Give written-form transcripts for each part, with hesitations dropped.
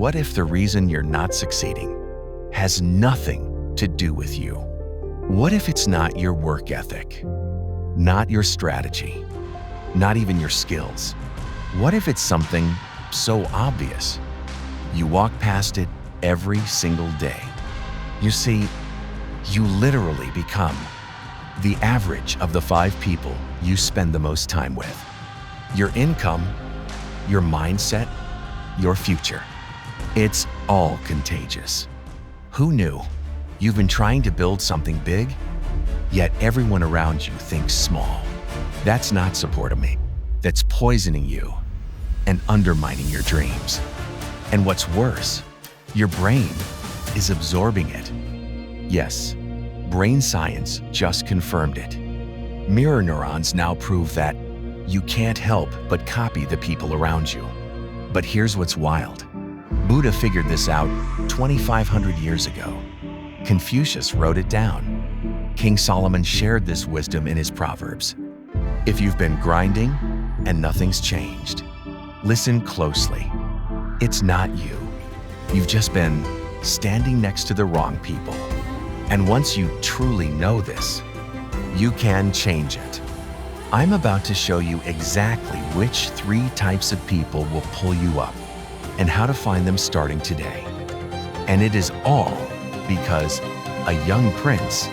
What if the reason you're not succeeding has nothing to do with you? What if it's not your work ethic, not your strategy, not even your skills? What if it's something so obvious you walk past it every single day? You see, you literally become the average of the 5 people you spend the most time with. Your income, your mindset, your future. It's all contagious. Who knew? You've been trying to build something big, yet everyone around you thinks small. That's not supporting. That's poisoning you and undermining your dreams. And what's worse, your brain is absorbing it. Yes, brain science just confirmed it. Mirror neurons now prove that you can't help but copy the people around you. But here's what's wild. Buddha figured this out 2,500 years ago. Confucius wrote it down. King Solomon shared this wisdom in his Proverbs. If you've been grinding and nothing's changed, listen closely. It's not you. You've just been standing next to the wrong people. And once you truly know this, you can change it. I'm about to show you exactly which 3 types of people will pull you up and how to find them starting today. And it is all because a young prince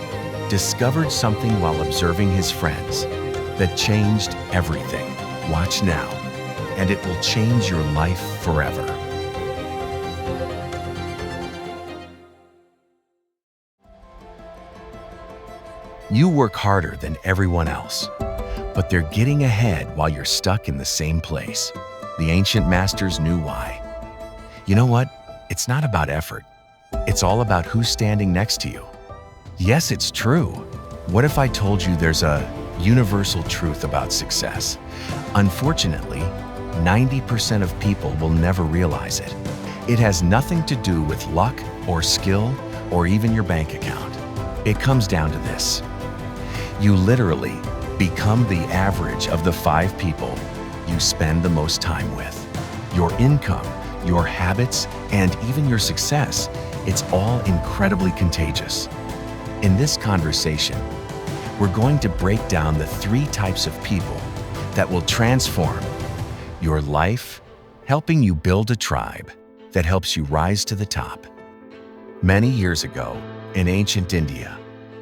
discovered something while observing his friends that changed everything. Watch now, and it will change your life forever. You work harder than everyone else, but they're getting ahead while you're stuck in the same place. The ancient masters knew why. You know what? It's not about effort. It's all about who's standing next to you. Yes, it's true. What if I told you there's a universal truth about success? Unfortunately, 90% of people will never realize it. It has nothing to do with luck or skill or even your bank account. It comes down to this. You literally become the average of the 5 people you spend the most time with. Your income, your habits, and even your success, it's all incredibly contagious. In this conversation, we're going to break down the 3 types of people that will transform your life, helping you build a tribe that helps you rise to the top. Many years ago, in ancient India,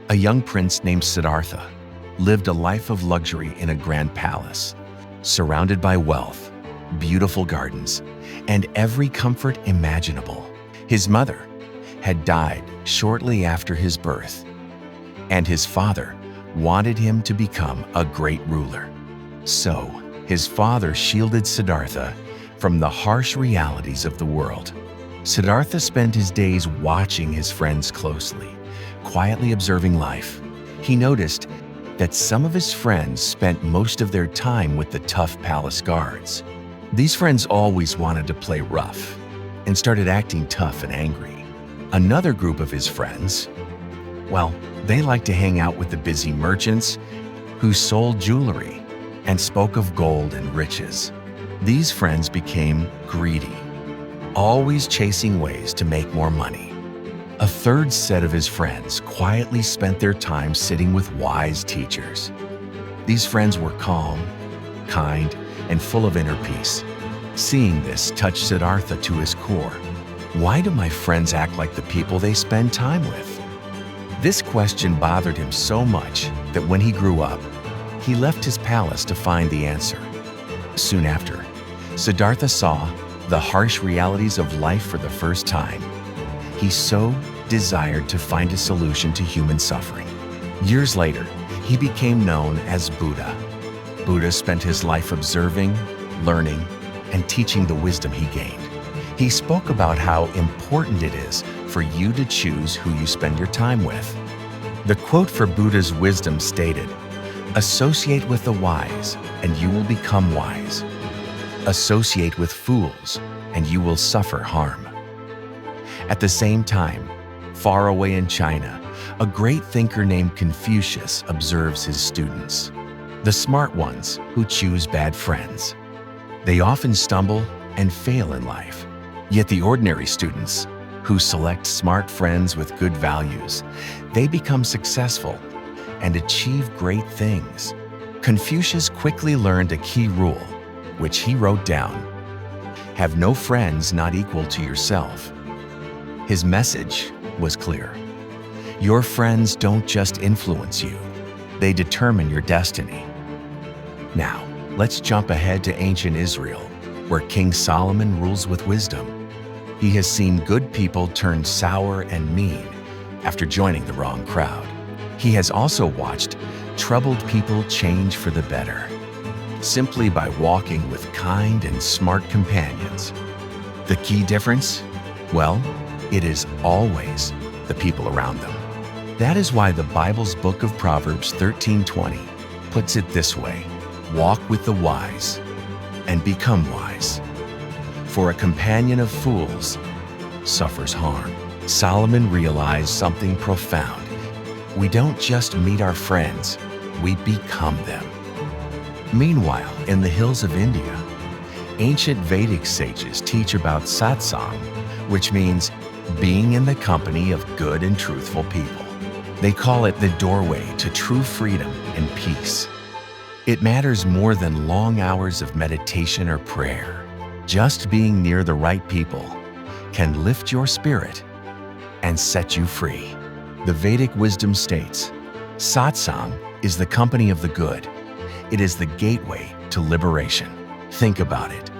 a young prince named Siddhartha lived a life of luxury in a grand palace, surrounded by wealth, beautiful gardens, and every comfort imaginable. His mother had died shortly after his birth, and his father wanted him to become a great ruler. So, his father shielded Siddhartha from the harsh realities of the world. Siddhartha spent his days watching his friends closely, quietly observing life. He noticed that some of his friends spent most of their time with the tough palace guards. These friends always wanted to play rough and started acting tough and angry. Another group of his friends, well, they liked to hang out with the busy merchants who sold jewelry and spoke of gold and riches. These friends became greedy, always chasing ways to make more money. A third set of his friends quietly spent their time sitting with wise teachers. These friends were calm, kind, and full of inner peace. Seeing this touched Siddhartha to his core. Why do my friends act like the people they spend time with? This question bothered him so much that when he grew up, he left his palace to find the answer. Soon after, Siddhartha saw the harsh realities of life for the first time. He so desired to find a solution to human suffering. Years later, he became known as Buddha. Buddha spent his life observing, learning, and teaching the wisdom he gained. He spoke about how important it is for you to choose who you spend your time with. The quote for Buddha's wisdom stated, "Associate with the wise, and you will become wise. Associate with fools, and you will suffer harm." At the same time, far away in China, a great thinker named Confucius observes his students, the smart ones who choose bad friends. They often stumble and fail in life. Yet the ordinary students, who select smart friends with good values, they become successful and achieve great things. Confucius quickly learned a key rule, which he wrote down: have no friends not equal to yourself. His message was clear. Your friends don't just influence you, they determine your destiny. Now, let's jump ahead to ancient Israel, where King Solomon rules with wisdom. He has seen good people turn sour and mean after joining the wrong crowd. He has also watched troubled people change for the better, simply by walking with kind and smart companions. The key difference? Well, it is always the people around them. That is why the Bible's book of Proverbs 13:20 puts it this way: walk with the wise and become wise. For a companion of fools suffers harm. Solomon realized something profound. We don't just meet our friends, we become them. Meanwhile, in the hills of India, ancient Vedic sages teach about satsang, which means being in the company of good and truthful people. They call it the doorway to true freedom and peace. It matters more than long hours of meditation or prayer. Just being near the right people can lift your spirit and set you free. The Vedic wisdom states, satsang is the company of the good. It is the gateway to liberation. Think about it.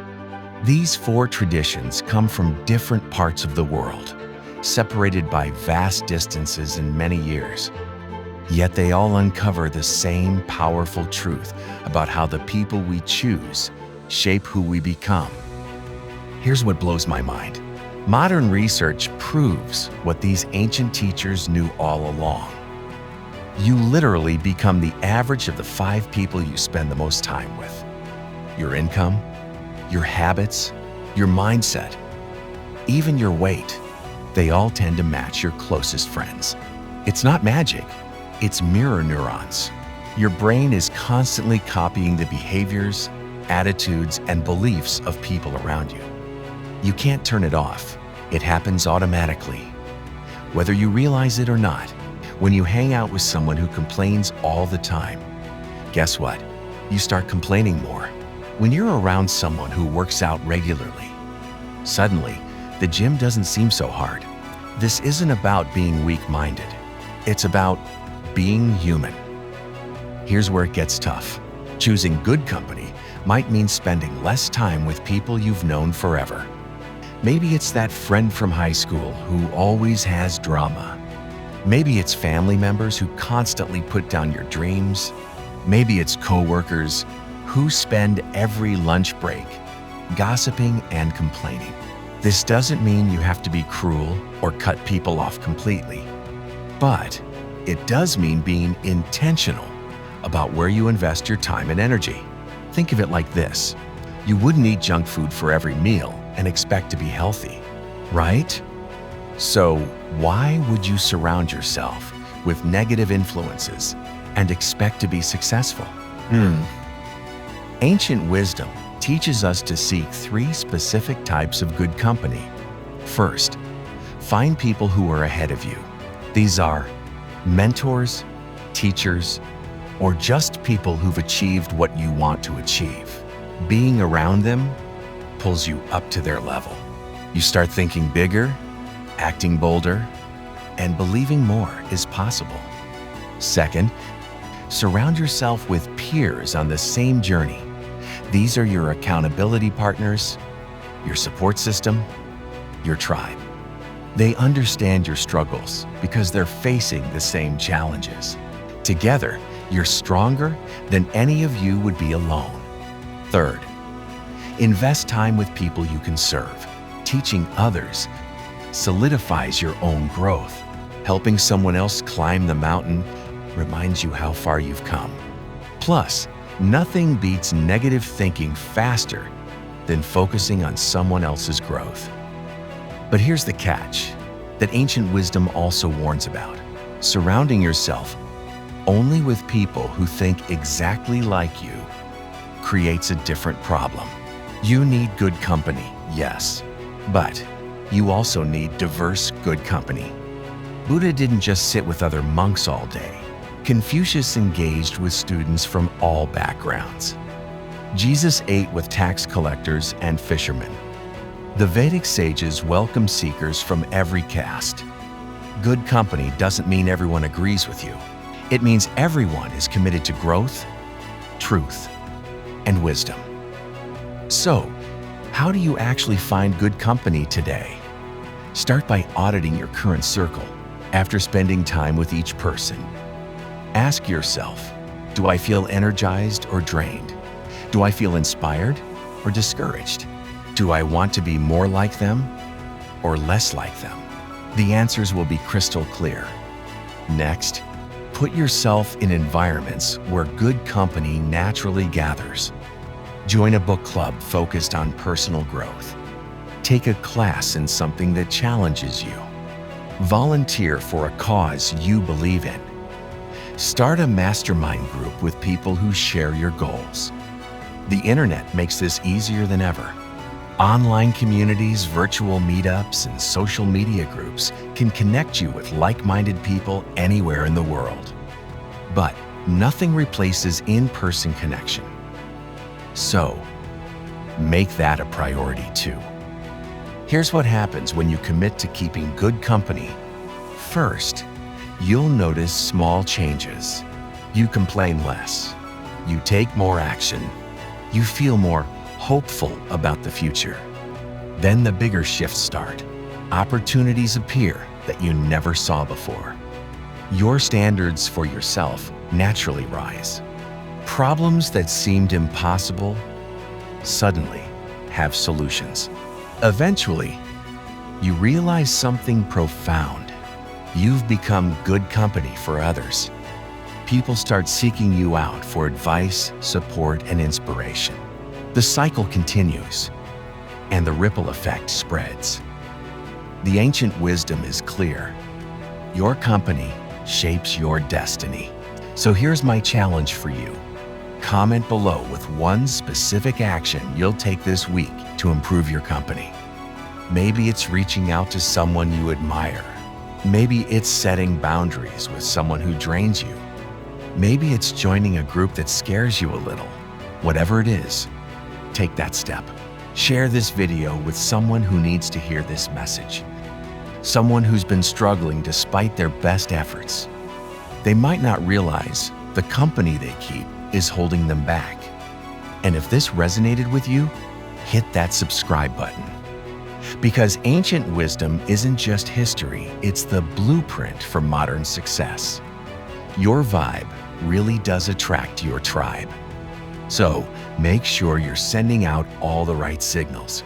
These four traditions come from different parts of the world, separated by vast distances and many years. Yet they all uncover the same powerful truth about how the people we choose shape who we become. Here's what blows my mind. Modern research proves what these ancient teachers knew all along. You literally become the average of the 5 people you spend the most time with. Your income, your habits, your mindset, even your weight, they all tend to match your closest friends. It's not magic, it's mirror neurons. Your brain is constantly copying the behaviors, attitudes, and beliefs of people around you. You can't turn it off. It happens automatically. Whether you realize it or not, when you hang out with someone who complains all the time, guess what? You start complaining more. When you're around someone who works out regularly, suddenly, the gym doesn't seem so hard. This isn't about being weak-minded. It's about being human. Here's where it gets tough. Choosing good company might mean spending less time with people you've known forever. Maybe it's that friend from high school who always has drama. Maybe it's family members who constantly put down your dreams. Maybe it's coworkers who spend every lunch break gossiping and complaining. This doesn't mean you have to be cruel or cut people off completely, but it does mean being intentional about where you invest your time and energy. Think of it like this. You wouldn't eat junk food for every meal and expect to be healthy, right? So why would you surround yourself with negative influences and expect to be successful? Ancient wisdom teaches us to seek 3 specific types of good company. First, find people who are ahead of you. These are mentors, teachers, or just people who've achieved what you want to achieve. Being around them pulls you up to their level. You start thinking bigger, acting bolder, and believing more is possible. Second, surround yourself with peers on the same journey. These are your accountability partners, your support system, your tribe. They understand your struggles because they're facing the same challenges. Together, you're stronger than any of you would be alone. Third, invest time with people you can serve. Teaching others solidifies your own growth. Helping someone else climb the mountain reminds you how far you've come. Plus, nothing beats negative thinking faster than focusing on someone else's growth. But here's the catch that ancient wisdom also warns about. Surrounding yourself only with people who think exactly like you creates a different problem. You need good company, yes, But you also need diverse, good company. Buddha didn't just sit with other monks all day. Confucius engaged with students from all backgrounds. Jesus ate with tax collectors and fishermen. The Vedic sages welcome seekers from every caste. Good company doesn't mean everyone agrees with you. It means everyone is committed to growth, truth, and wisdom. So, how do you actually find good company today? Start by auditing your current circle. After spending time with each person, ask yourself, do I feel energized or drained? Do I feel inspired or discouraged? Do I want to be more like them or less like them? The answers will be crystal clear. Next, put yourself in environments where good company naturally gathers. Join a book club focused on personal growth. Take a class in something that challenges you. Volunteer for a cause you believe in. Start a mastermind group with people who share your goals. The internet makes this easier than ever. Online communities, virtual meetups, and social media groups can connect you with like-minded people anywhere in the world. But nothing replaces in-person connection. So, make that a priority too. Here's what happens when you commit to keeping good company. First, you'll notice small changes. You complain less. You take more action. You feel more hopeful about the future. Then the bigger shifts start. Opportunities appear that you never saw before. Your standards for yourself naturally rise. Problems that seemed impossible suddenly have solutions. Eventually, you realize something profound. You've become good company for others. People start seeking you out for advice, support, and inspiration. The cycle continues, and the ripple effect spreads. The ancient wisdom is clear. Your company shapes your destiny. So here's my challenge for you. Comment below with one specific action you'll take this week to improve your company. Maybe it's reaching out to someone you admire. Maybe it's setting boundaries with someone who drains you. Maybe it's joining a group that scares you a little. Whatever it is, take that step. Share this video with someone who needs to hear this message. Someone who's been struggling despite their best efforts. They might not realize the company they keep is holding them back. And if this resonated with you, hit that subscribe button. Because ancient wisdom isn't just history, it's the blueprint for modern success. Your vibe really does attract your tribe. So make sure you're sending out all the right signals.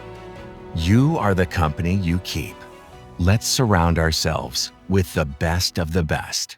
You are the company you keep. Let's surround ourselves with the best of the best.